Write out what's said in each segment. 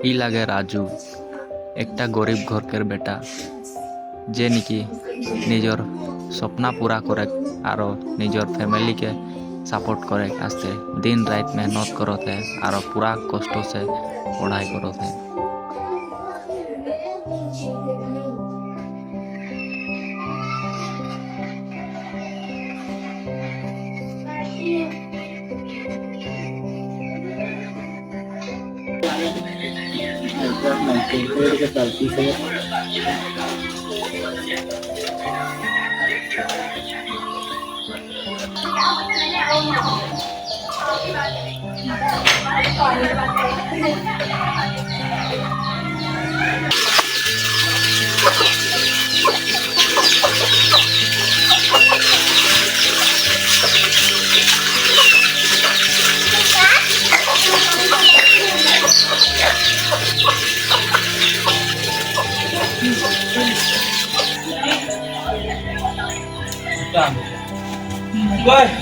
ই লাগে রাজু, একটা গরিব ঘরকের বেটা যে নাকি নিজের স্বপ্না पूरा करे और নিজের फैमिली के सपोर्ट करे आस्ते दिन रात मेहनत करत है और पूरा कष्ट से पढ़ाई करत है।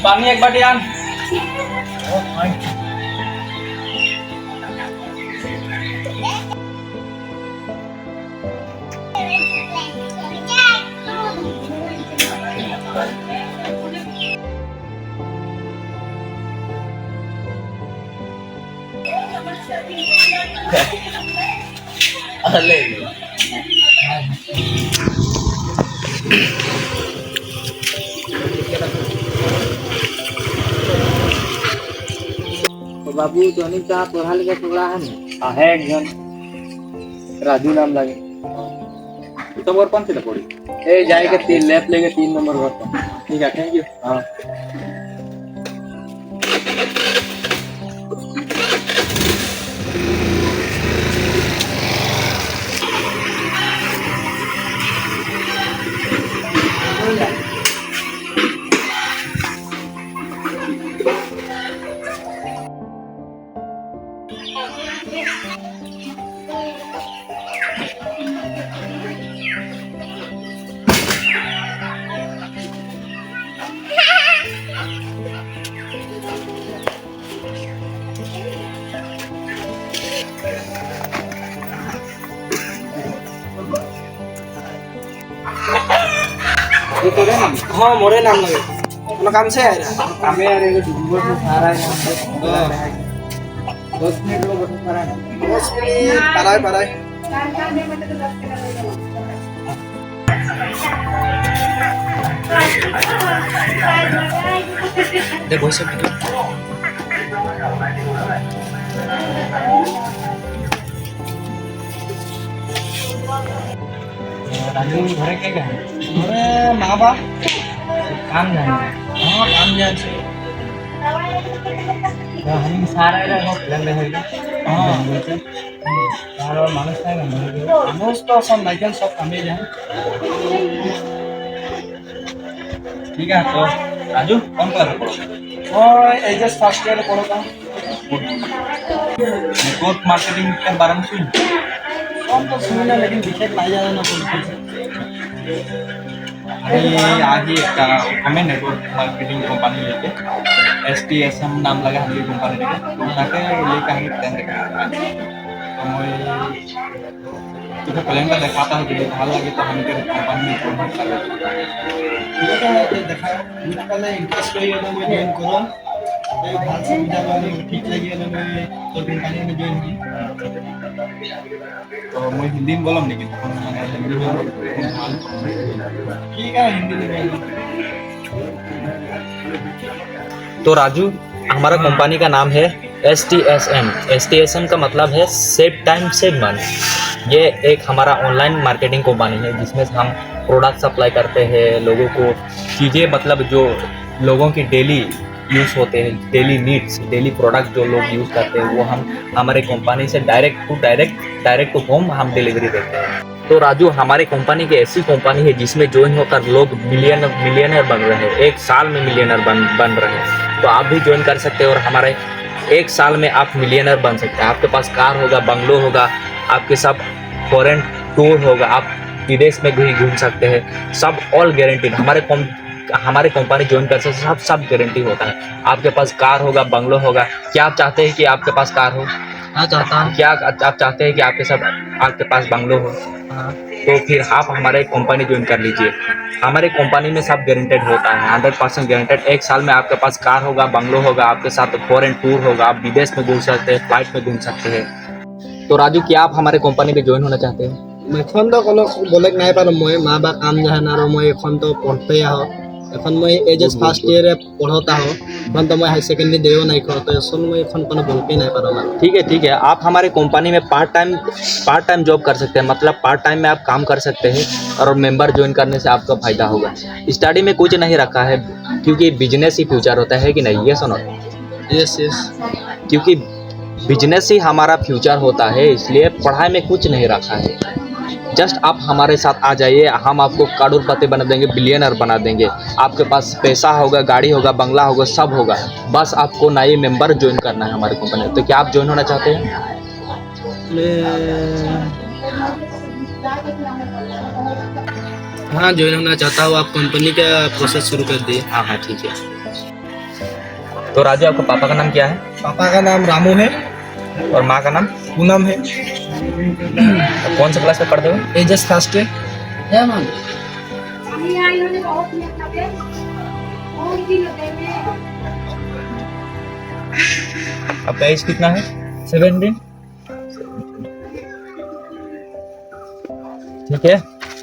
पानी एक बाटी आन। तो बाबू धोनी का पढ़ा लिखा टुकड़ा है ना? है एक जन राजू नाम लगे। तो और कौन सी पड़ी? ए जाएगा 3 लेफ्ट लेके 3 नंबर घर पर। ठीक है, थैंक यू। हाँ ये तो रे नाम। हाँ, मोरे नाम लगे। अपना काम से आया रहा। काम है यार, ये ढूंढो तो सारा है। 10 मिनट लो बस सारा है। 10 मिनट पराए। देखो सब वीडियो राजू घरे के गए? मोरे माँ बाप काम जाने। हाँ काम जाए छे। तो हम सारा है ना प्लान रहेगा। हाँ सारा मानुस है ना मेरे। अनुस तो सब नाइकल सब कामे जाए। ठीक है, तो राजू कौन कर? और एजस फर्स्ट ईयर पढ़ो का नेटवर्क मार्केटिंग के बारे में सुन। कौन तो सुनना, लेकिन विशेष नहीं जाना ना कोई। आगे एक कमेंट नेटवर्क मार्केटिंग कंपनी लेके STSM नाम लगा हमारी कंपनी लेके ताकि लेके हम प्लान देखा तो मैं तुझे प्लान का दिखाता हूँ कि भाल लगे तो हम तेरे कंपनी में जोड़ना चाहिए। ठीक है, तो देखा पहले इंटरेस्ट रही है तो मैं ज्वाइन करूँ तो भाल से मुझे वाली ठीक लगी है तो मैं तो कंपनी में ज्वाइन की। तो मैं हिंदी में बोलूँ लेकिन हिंदी में ठीक है, हिंदी में तो राजू, हमारा कंपनी का नाम है STSM। STSM का मतलब है सेव टाइम सेव मनी। ये एक हमारा ऑनलाइन मार्केटिंग कंपनी है जिसमें हम प्रोडक्ट सप्लाई करते हैं लोगों को, चीज़ें मतलब जो लोगों की डेली यूज़ होते हैं, डेली नीड्स, डेली प्रोडक्ट जो लोग यूज़ करते हैं वो हम हमारे कंपनी से डायरेक्ट टू होम हम डिलीवरी देते हैं। तो राजू, हमारी कंपनी की ऐसी कंपनी है जिसमें ज्वाइन होकर लोग मिलियनर बन रहे हैं, एक साल में मिलियनर बन रहे हैं। तो आप भी ज्वाइन कर सकते हैं और हमारे एक साल में आप मिलियनर बन सकते हैं। आपके पास कार होगा, बंगलो होगा, आपके सब फॉरेन टूर होगा, आप विदेश में भी घूम सकते हैं, सब ऑल गारंटीड। हमारे कंपनी ज्वाइन कर सकते सब गारंटी होता है। आपके पास कार होगा, बंगलो होगा। क्या आप चाहते हैं कि आपके पास कार हो? हाँ चाहता हूँ। क्या आप चाहते हैं कि आपके पास बंगलो हो? हाँ। तो फिर आप हमारे कंपनी ज्वाइन कर लीजिए। हमारे कंपनी में सब गारंटेड होता है, 100% गारंटेड। 1 साल में आपके पास कार होगा, बंगलो होगा, आपके साथ फॉरेन टूर होगा, आप विदेश में घूम सकते हैं, फ्लाइट में घूम सकते हैं। तो राजू, क्या आप हमारे कंपनी में ज्वाइन होना चाहते हैं? এখন তো কোনো বেলেগ নাই পাৰোঁ মই মা বা কাম যাহেন আৰু মই এখন তো পঢ়তে আহোঁ এখন মই এইচ ফাৰ্ষ্ট ইয়েৰে পঢ়ত আহোঁ এখন তো মই হাই সেকেন্ডারি দেও নাই খো তো এখন মই এখন কোনো বলকে নাই পাৰোঁ মানে ठीक है, आप हमारे कंपनी में पार्ट टाइम जॉब कर सकते हैं। मतलब पार्ट टाइम में आप काम कर सकते हैं और मेंबर ज्वाइन करने से आपका फ़ायदा होगा। स्टडी में कुछ नहीं रखा है, क्योंकि बिजनेस ही फ्यूचर होता है कि नहीं, ये सुनो। यस यस क्योंकि बिजनेस ही हमारा फ्यूचर होता है, इसलिए पढ़ाई में कुछ नहीं रखा है। जस्ट आप हमारे साथ आ जाइए, हम आपको करोड़पति बना देंगे, बिलियनर बना देंगे। आपके पास पैसा होगा, गाड़ी होगा, बंगला होगा, सब होगा। बस आपको नए मेंबर ज्वाइन करना है हमारे कंपनी में। तो क्या आप ज्वाइन होना चाहते हैं? हाँ ज्वाइन होना चाहता हूँ आप कंपनी का प्रोसेस शुरू कर दिए हाँ हाँ ठीक है। तो राजू, आपके पापा का नाम क्या है पापा का नाम रामू है और माँ का नाम? पूनम है तो कौन सा क्लास में पढ़ते हो? एच फर्स्ट है आपका एज कितना है? 17 ठीक है,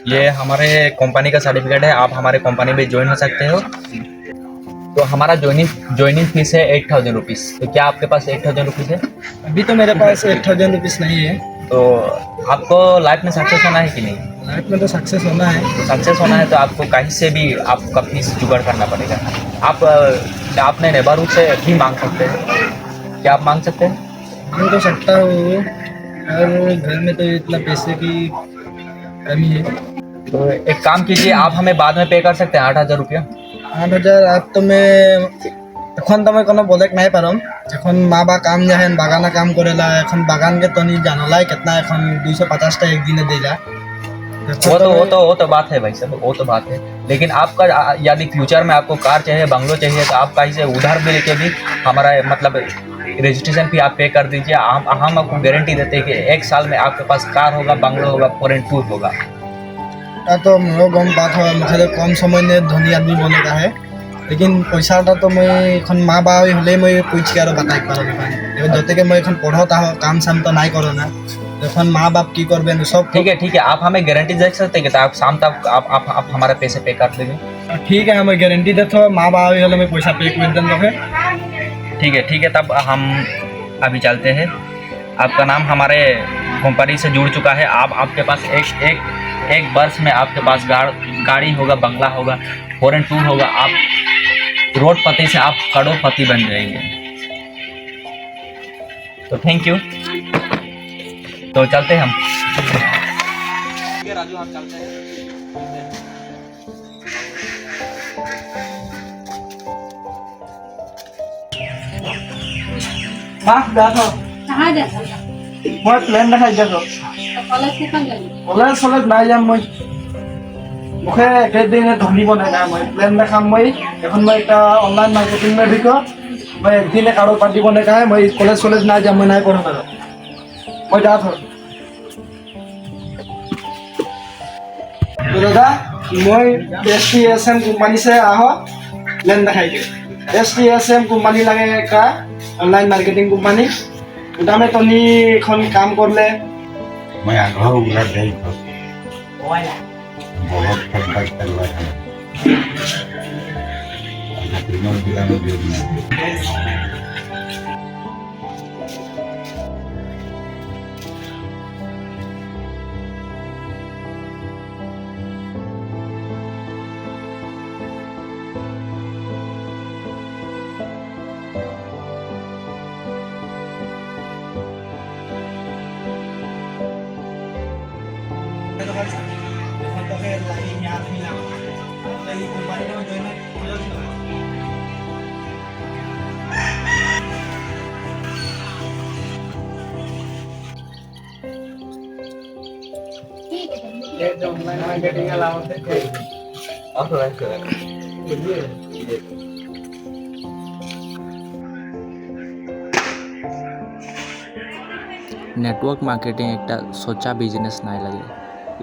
ये हमारे कंपनी का सर्टिफिकेट है। आप हमारे कंपनी में ज्वाइन हो सकते हो। तो हमारा ज्वाइनिंग फीस है 8,000 रुपीज़। तो क्या आपके पास 8,000 रुपीज़ है? अभी तो मेरे पास 8,000 रुपीज़ नहीं है तो आपको लाइफ में सक्सेस होना है कि नहीं? लाइफ में तो सक्सेस होना है तो सक्सेस होना है तो आपको कहीं से भी आपका फीस जुगाड़ करना पड़ेगा। आप अपने नेबरहुड से भी मांग सकते हैं। क्या आप मांग सकते हैं? मांग तो सकता हूँ और घर में तो इतना पैसे की कमी है तो एक काम कीजिए, आप हमें बाद में पे कर सकते हैं 8,000 रुपया। 8,000 आप तो मैं এখন তো মই কোনো বেলেগ নাই পারম এখন মা বা কাম যাহেন বাগানা কাম করেলা এখন বাগান के तो नहीं जानलाई कितना এখন 250 टा एक दिन देला वो तो बात है भाई साहब, वो तो बात है। लेकिन आपका यदि फ्यूचर में आपको कार चाहिए, बंगलो चाहिए, तो आप कहीं से उधार भी लेके भी हमारा मतलब रजिस्ट्रेशन फी आप पे कर दीजिए। हम आपको गारंटी देते हैं कि 1 साल में आपके पास कार होगा, बंगलो होगा, फॉरेन टूर होगा। तो मोरो गम बात है मुझे कम समय में धनी आदमी बनेगा है लेकिन पैसाटा तो मैं এখন মা বা হলে মই পুইছি আর বাতাই পারো না যতে के मैं এখন পড়তা हो काम साम तो নাই करो ना এখন মা बाप की करबे सब ठीक है, आप हमें गारंटी दे सकते हैं कि आप शाम तक आप हमारे पैसे पे कर देंगे? ठीक है मैं गारंटी देता हूँ माँ बाप हले मैं पैसा पे कर दें रखे ठीक है, तब हम अभी चलते हैं। आपका नाम हमारे कंपनी से जुड़ चुका है। आपके पास एक वर्ष में आपके पास गाड़ी होगा, बंगला होगा, फॉरेन टूर होगा। आप रोडपति से आप करोड़पति बन जाएंगे। तो थैंक यू। तो चलते हैं हम। ठीक है राजू, हम चलते हैं। माफ दाखो कहाँ जाता है? मैं प्लान দেখাই দেখো तो कॉलेज के कौन जाएगी? কলেজ নাই যাম মই মুখে একেদিনে ধনী বনাই না মই প্লেন দেখাম মই এখন মই একটা অনলাइन मार्केटिंग में भिको मैं एक दिन कारो पार्टी बने का है मैं कॉलेज ना जाम मैं नहीं पढ़ा पारो मैं जात हो तो दादा मैं एसटीएसएम कंपनी से आहो प्लेन देखाई के एसटीएसएम कंपनी लगे का ऑनलाइन मार्केटिंग कंपनी उटा में तनी এখন কাম করলে मैं आग्रह उगला दे बहुत फल करवा है तीनों जिला में देखना ऑनलाइन मार्केटिंग अलाउंस है নেটওয়ার্ক মার্কেটিং একটা সোচা বিজনেস নাই লাগে,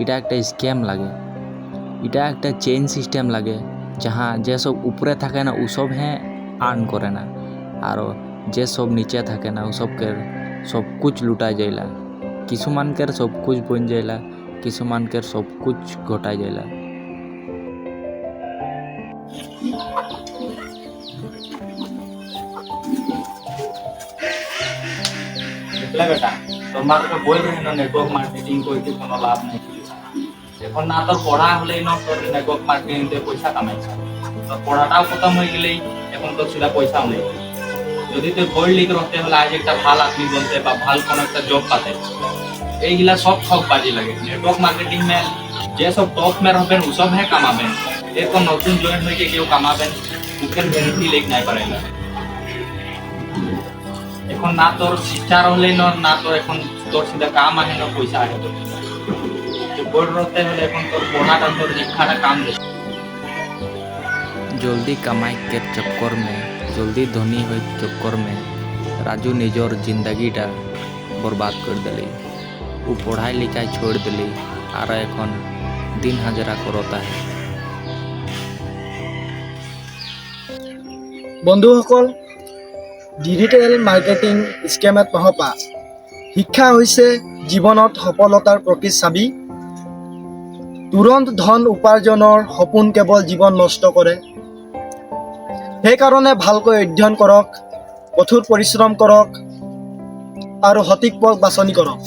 এটা একটা স্ক্যাম লাগে, এটা একটা চেইন সিস্টেম লাগে, যাহা যে সব উপরে থাকে না ও সব হ্যাঁ আর্ন করে না, আর যে সব নিচে থাকে না ও সবকে সব কুছ লুটা যাইলা, কিছুমানকের সব কুছ বন যাইলা, কিছুমানকের সব কুছ ঘটাই যাইলা। দেখলা বেটা, তোমাকে বই রহে না নেটওয়ার্ক মার্কেটিং করতে কোনো লাভ নেই। এখন না তোর পড়া হলেই না তোর নেটওয়ার্ক মার্কেটিং দিয়ে পয়সা কামাইছ, তোর পড়াটাও খতম হয়ে গেলেই এখন তোর সেটা পয়সাও নেই। যদি তুই পড় লিখ রহতে হলে আজ একটা ভাল আদমি বলতে বা ভাল কোনো একটা জব পাতে, এইগুলা সব ঠক বাজি লাগে। নেটওয়ার্ক মার্কেটিং মে যে সব টপ মে রহবেন ও সব হ্যাঁ কামাবেন, এরকম নতুন জয়েন হয়ে কেউ কামাবেন মুখের ভ্যানিটি লেগ নাই পারে না। এখন না তোর শিক্ষা রহলেই না তোর এখন তোর সিধা কাম আহে না পয়সা আহে। তোর বড় রহতে হলে এখন তোর পড়াটা তোর শিক্ষাটা কাম দেবে। जल्दी कमाई के चक्कर में, जल्दी धनी हो चक्कर में राजू निजर जिंदगीटा बर्बाद कर दिली। वो पढ़ाई लिखाई छोड़ दिली और एखन दिन हाजिरा करता है। বন্ধুসকল, ডিজিটেল মাৰ্কেটিং স্কেমত নহপা। শিক্ষা হৈছে জীৱনত সফলতাৰ প্ৰকৃত চাবি। তুৰন্ত ধন উপাৰ্জনৰ সপোন কেৱল জীৱন নষ্ট কৰে। সেইকাৰণে ভালকৈ অধ্যয়ন কৰক, কঠোৰ পৰিশ্ৰম কৰক আৰু সঠিক পথ বাছনি কৰক।